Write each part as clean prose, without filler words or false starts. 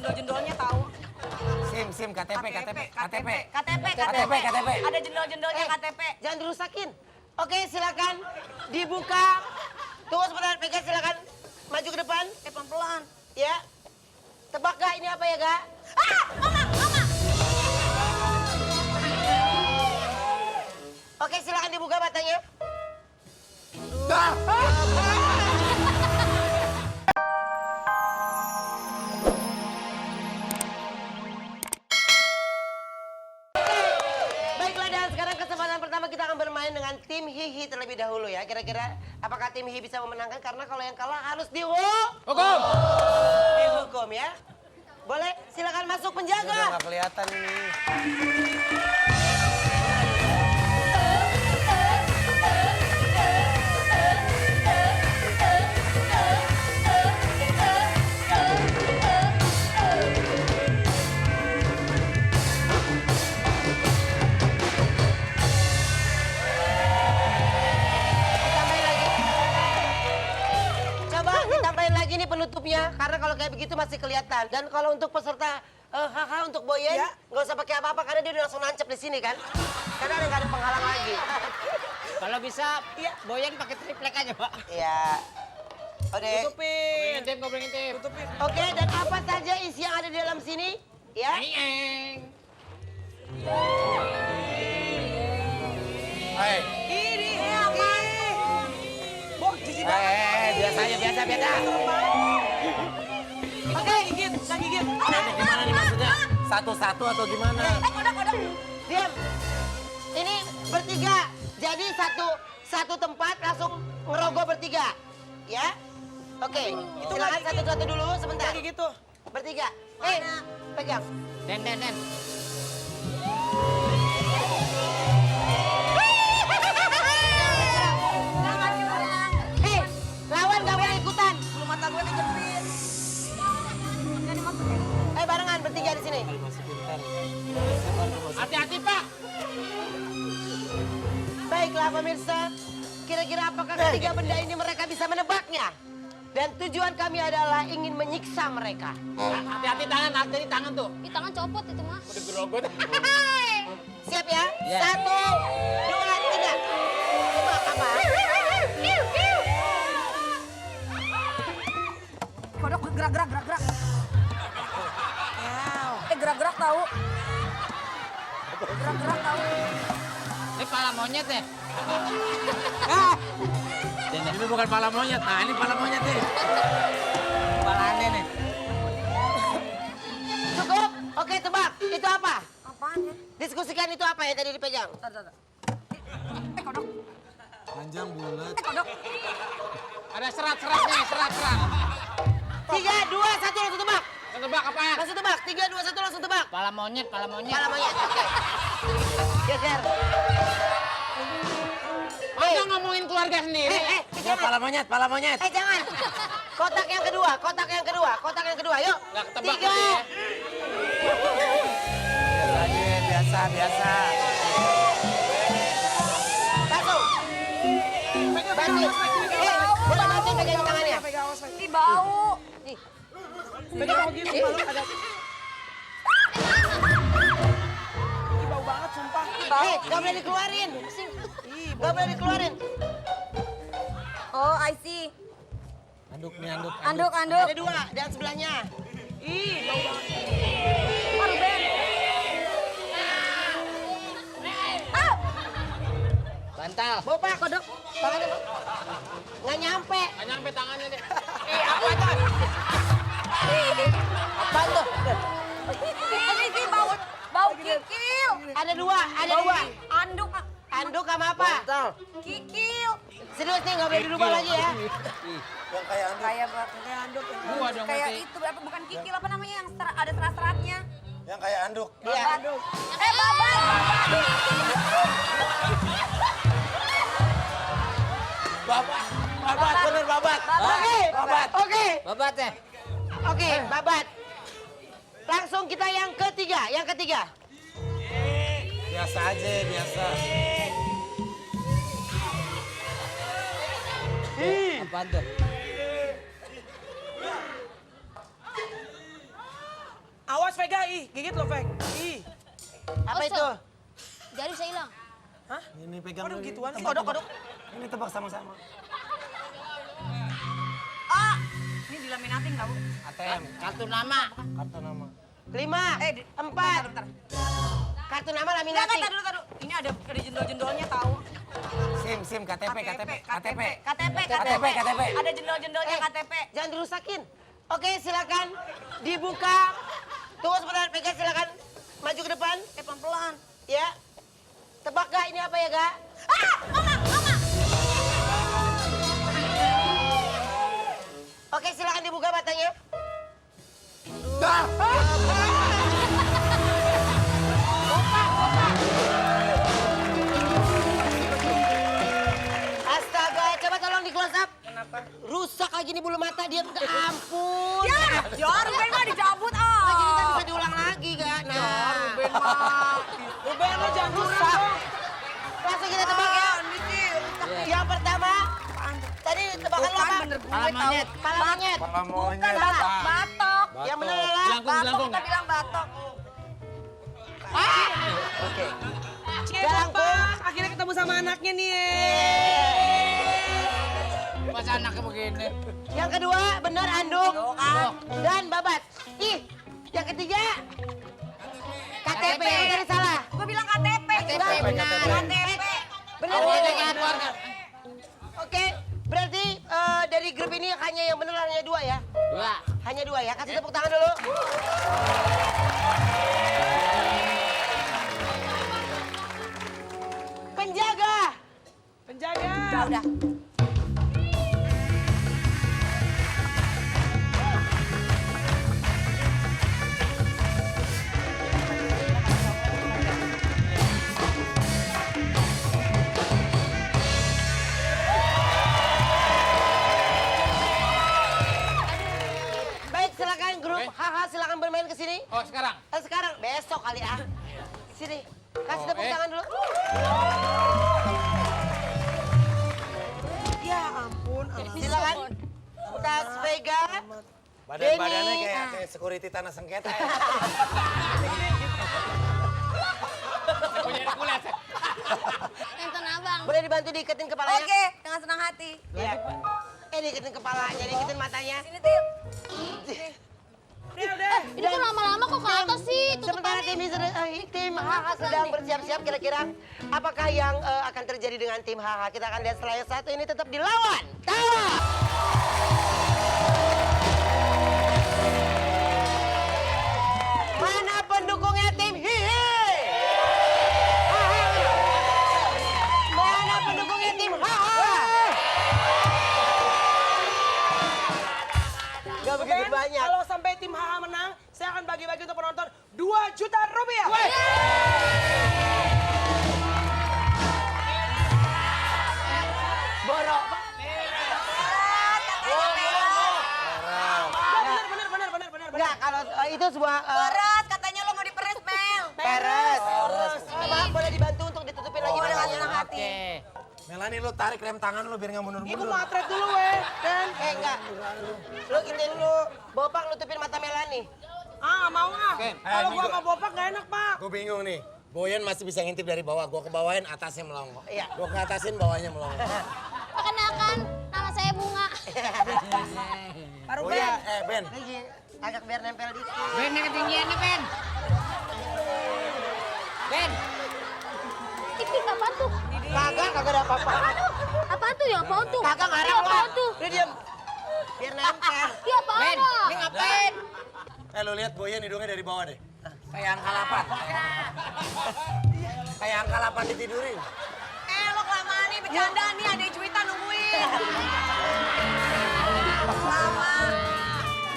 jendol-jendolnya tahu. SIM, KTP. Ada jendol-jendolnya KTP. Jangan dirusakin. Oke, silakan dibuka. Tunggu sebentar, pegang silakan. Maju ke depan. Pelan-pelan. Ya. Tebak gak ini apa ya, Gak? Mama. Oke, silakan dibuka matanya. Baiklah, dan sekarang kesempatan pertama kita akan bermain dengan tim Hihi terlebih dahulu ya. Kira-kira apakah tim Hihi bisa memenangkan? Karena kalau yang kalah harus Hukum. dihukum ya. Boleh, silakan masuk Udah penjaga. nggak kelihatan ini. Tambahin lagi. Coba ditambahin lagi nih penutupnya, karena kalau kayak begitu masih kelihatan. Dan kalau untuk peserta untuk Boyen, nggak usah pakai apa-apa karena dia udah langsung nancep di sini kan. Karena nggak ada penghalang lagi. Kalau bisa, Boyen pakai triplek aja, Pak. Iya. Udah. Ngintip, ngobrol ngintip. Oke, dan apa saja isi yang ada di dalam sini? Ya. Hai. Biasa aja, biasa. Oke. Gimana nih maksudnya? Satu-satu atau gimana? Kodok. Diam. Ini bertiga. Jadi satu tempat langsung ngerogoh bertiga. Ya. Oke. Silakan satu-satu dulu sebentar. Lagi gitu. Bertiga. Pegang. Den. Lawan gak boleh ikutan. Belum mata gue kejepit. Nggak dimasukin. Barengan bertiga di sini. Hati-hati, Pak. Baiklah pemirsa, kira-kira apakah ketiga benda ini mereka bisa menebaknya? Dan tujuan kami adalah ingin menyiksa mereka. Hati-hati tangan tuh. Ih, tangan copot itu mah. Udah gerogot. Siap ya? Ya. 1, 2, 3. Tebak apa? Kodok gerak. Gerak tahu. Gerak tahu. Ini pala monyet ya? Ini bukan pala monyet. Nah, ini pala monyet nih. Pala aneh nih. Cukup? Oke, tebak. Itu apa? Apaan ya? Diskusikan itu apa yang tadi dipegang? Tar. Kodok. Panjang bulat. Kodok. Ada serat-seratnya, serat. 3, 2, 1 langsung tebak. Tebak apa? Langsung tebak. 3, 2, 1 langsung tebak. Pala monyet. Pala monyet. Oke. Geser. Masa ngomongin keluarga sendiri? Ya, pala monyet. Jangan. Kotak yang kedua. Yuk. Nggak ketebak 3. ya. Biasa. Satu. Bantu. Boleh bantu pegangin tangannya. Ih, bau. Nih. Pegang begini. Bau banget sumpah. Gak boleh dikeluarin. Oh, I see. Anduk. Anduk. Ada 2 dan sebelahnya. Ih, bau banget. Ruben. Bantal. Bawa Pak, kodok. Tangannya, Pak. Nggak nyampe. Nggak nyampe tangannya deh. Apa itu? Apa tuh? Ini sih bau kikil. Ada 2. Anduk. Anduk sama apa? Kikil. Serius nih, nggak boleh dirubah lagi ya. Yang kayak anduk. Kayak anduk. Gua dong Kayak berarti. itu apa bukan kikil apa namanya yang ada serat-seratnya. Yang kayak anduk. Iya. Babat. Babat, bener babat. Oke. Babat ya? Oke, babat. Langsung kita yang ketiga. Biasa aja, biasa. Apaan tuh? Awas Vega, ih, gigit lo Veg. Ih. Apa Oso. itu? Jari bisa hilang. Hah? Ini pegang Waduh dulu. gituan sih. Kodok. Ini tebak sama-sama. Ah, ini dilaminating tau. ATM. Kartu nama. Kartu nama. 5, 4. Bentar. Kartu nama Enggak, laminating. taruh. Ini ada jendol-jendolnya tahu. SIM, KTP. KTP. Ada jendol-jendolnya KTP. Jangan dirusakin. Oke, silakan dibuka. Tunggu sebentar, Vega silakan maju ke depan. Pelan-pelan. Ya. Tebak gak ini apa ya, Gak? Ah, mama. Oke, silakan dibuka matanya. Astaga, coba tolong di close up. Kenapa? Rusak lagi nih bulu mata dia. Ampun. Ya, Ruben mah dicabut Nah, jadi nggak ah. bisa diulang lagi, Gak? Nah, Ruben mah. Ruben lo jangan rusak. curang dong. Langsung kita tebak ya. Ini sih. Yang pertama, tadi tebakan lo Bukan apa? bener gue Pala tahu. monyet. Pala monyet. Pala monyet. Bukan batok. Yang benar adalah Batok, kita bilang batok. Oke. Cie Jalangkung. Bapak, akhirnya ketemu sama anaknya nih. Pas anaknya begini. Yang kedua benar anduk kan. dan babat. Ih, yang ketiga KTP. KTP. Tadi salah. Gue bilang KTP. KTP benar. KTP. Benar. Oh, Benar. ini keluarga. Oke, berarti dari grup ini hanya yang benar hanya 2 ya? Dua. Hanya 2 ya. Kasih tepuk tangan dulu. Penjaga. Penjaga. Udah. Baik, silakan grup HH silakan bermain ke sini. Oh, sekarang. Sekarang, besok kali ah. Sini, kasih tepuk tangan dulu. Ya ampun. Silakan. Tas Vega. Badan-badannya Denny. kayak security tanah sengketa ya. Punya kulit. Nonton abang. Boleh dibantu diiketin kepalanya? Oke, dengan senang hati. Iya. Diiketin kepalanya, diiketin matanya. Sini, Til. Udah. Ini kok lama-lama kok ke atas sih? Sementara tim HH sedang bersiap-siap kira-kira apakah yang akan terjadi dengan tim HH. Kita akan lihat setelah yang satu ini tetap dilawan. Tawa! Mana pendukungnya tim Hihi? Mana pendukungnya tim HH? Gak begitu Ben, banyak. kalau sampai tim HH menang, saya akan bagi-bagi untuk penonton 2 juta rupiah. Borok. Bener. Enggak, kalau itu sebuah Berat, katanya lo mau diperes, Mel. peres. Maaf, boleh dibantu untuk ditutupin lagi Dengan matanya. senang hati. Oke. Melani lu tarik rem tangan lu biar nggak Ibu mundur-mundur. mau atret dulu weh. Dan Enggak. Lu gini dulu. Bopak nutupin mata Melani. mau nggak? Oke. Kalau Ini gua gua- nggak bopak nggak enak pak. Gue bingung nih. Boyan masih bisa ngintip dari bawah. Gue kebawain atasnya melongo. Iya. Gue ke atasin bawahnya melongo. Perkenalkan, nama saya Bunga. Pak Ruben. Boyan, Ben. Lagi agak biar nempel dikit. Ben, yang ketinggiannya, Ben. Ben. Ih, apaan tuh? Kagak ada apa-apa. Apaan tuh ya? Apaan tuh? Kagak ngarang Iya, lo. apaan tuh? Udah diam. Biar nempel. Iya, apaan Ben, ah? ini ngapain? Lu lihat Boyan hidungnya dari bawah deh. Kayak angka 8. Kayak angka 8 ditidurin. Lo kelamaan nih bercanda nih, ada Juwita nungguin. Lama.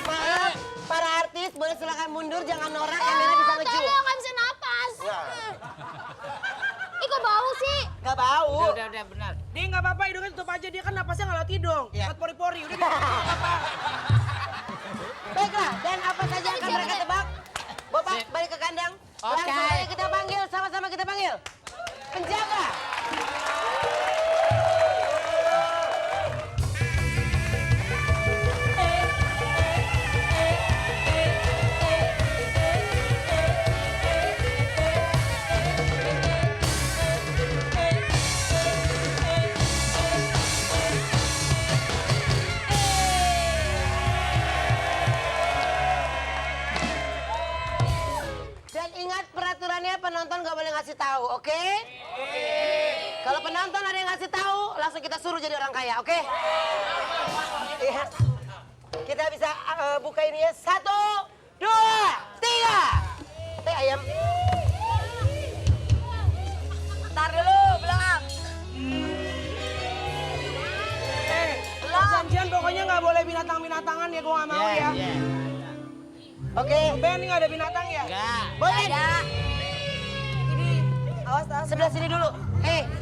Maaf, para artis boleh silakan mundur, jangan norak, kamera bisa ngeju. Tolong, nggak bisa napas. Ih, kok bau sih? Gak bau. Udah, benar. Dia nggak apa-apa hidungnya tutup aja, dia kan napasnya nggak lewat hidung. Iya. Lewat pori-pori, udah dia nggak apa-apa. Baiklah, dan apa saja akan Siap, mereka siap. tebak? Bopak Iya. balik ke kandang. Oke. Langsung aja kita panggil, sama-sama kita panggil. Penjaga. ngasih tahu, oke? Kalau penonton ada yang ngasih tahu, langsung kita suruh jadi orang kaya, oke? Iya. Kita bisa buka ini ya. 1, 2, 3. Ayam. Ntar dulu, belum. Perjanjian pokoknya nggak boleh binatang-binatangan ya, gue nggak mau ya. Oke. Ben, ini nggak ada binatang ya? Enggak. Boleh. Ada. Ini, awas, awas. Sebelah sini dulu.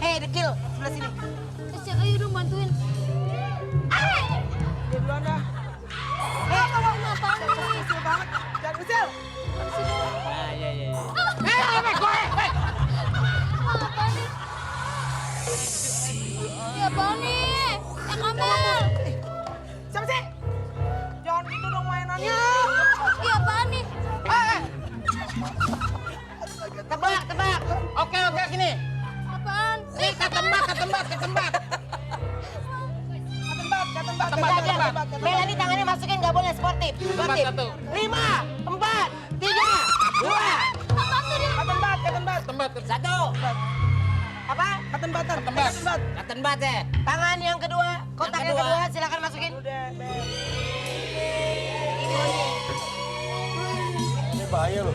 Dekil. Sebelah sini. Ayo dong bantuin. Dia duluan dah. Kalau ngapain nih? Kecil banget. Jangan kecil. Nah, iya. Apa nih? Ya apa nih? Yang Amel. Siapa sih? Jangan gitu dong mainannya. Ya apa nih? Tebak. Oke, gini. Apaan? Ketembat. Ketembat. Melani tangannya masukin, nggak boleh sportif. 5, 4, 3, 2. Ketembat. Satu. Apa? Ketembatan. Ketembat ya. Tangan yang kedua, kotak yang kedua, silakan masukin. Udah, Ben. Ini bahaya loh.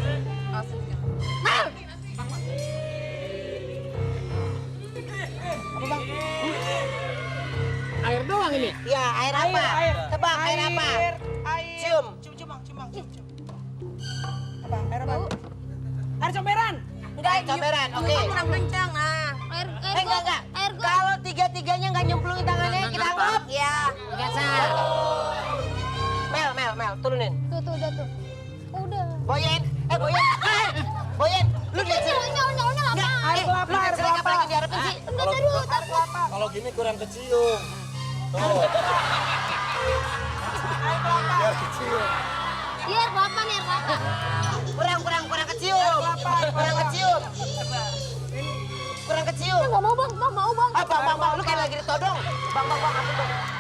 Air doang ini. Ya, air apa? Tebak, air apa? Cium. Cium. Apa? Air apa? Air comberan. Enggak, Comberan, oke. kurang kencang. Ah. Enggak. Air gua. Kalau tiga-tiganya nggak nyemplungin tangannya, kita anggap. Ya. Nggak sah. Mel, turunin. Tuh, udah tuh. Udah. Boyen, lu lihat sini. Nyonya apa? Air kelapa, air Jelek apa kelapa. lagi diharapin sih? Udah dulu, takut. Kalau gini kurang kecium. Tuh. Biar kecium. Iya, air kelapa nih, air kelapa. Kurang kecium. Kurang kecium. Nggak mau bang, mau bang. Bang, lu kayak lagi ditodong. Bang, ampun bang.